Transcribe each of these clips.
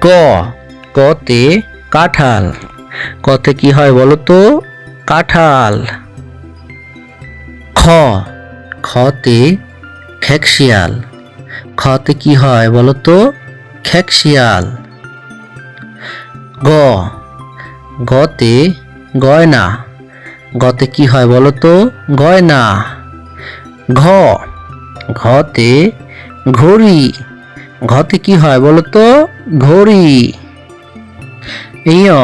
ক, কতে কাঁঠাল। কতে কি হয় বলো তো? কাঁঠাল। খ, খতে খেকশিয়াল। খতে কি হয় বলো তো? খেকশিয়াল। গ, গতে গয়না। গতে কি হয় বলো তো? গয়না। ঘ, ঘতে ঘড়ি। ঘতে কি হয় বলো তো? ঘড়ি। ইয়,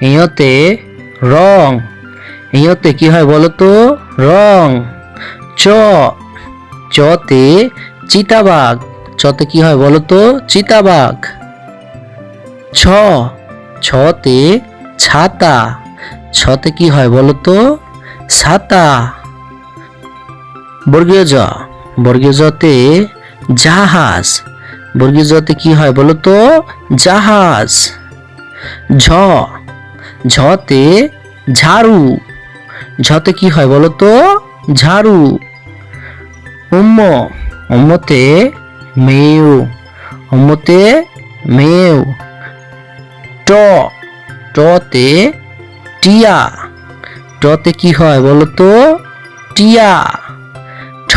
ইয়তে রং। ইয়তে কি হয় বলো তো? রং। চ, চতে চিতাবাঘ। চতে কি হয় বলো তো? চিতাবাঘ। ছ, ছতে ছাতা। ছতে কি হয় বলো তো? ছাতা। বর্গীয় জ, বর্গীয় জতে জাহাজ। বর্গীয় জতে কি হয় বলো তো? জাহাজ। ঝ, ঝতে ঝাড়ু। ঝতে কি হয় বলো তো? ঝাড়ু। উম্ম, উম্মতে মেউ। উম্মতে মেউ। ট, টতে টিয়া। টতে কি হয় বলো তো? টিয়া। ঠ,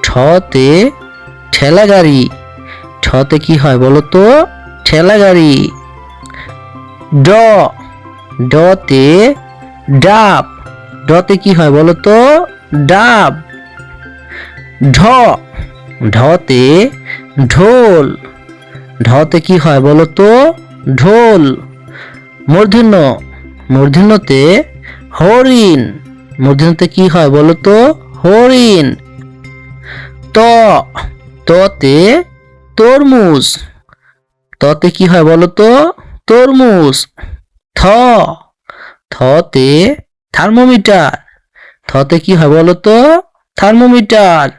ঠতে ঠেলা গাড়ি। ঠতে কি হয় বলো তো? ঠেলা গাড়ি। ড, ডতে ডাব। ডতে কি হয় বলো তো? ডাব। ঢ, ঢতে ঢোল। ঢতে কি হয় বলো তো? ঢোল। মূর্ধন্য, মূর্ধন্যতে হরিণ। মূর্ধন্যতে কি হয় বলো তো? হরিণ। ত, ততে তরমুজ। ততে কি হয় বলো তো? তরমুজ। থ, থতে থার্মোমিটার। থতে কি হয় বলো তো? থার্মোমিটার।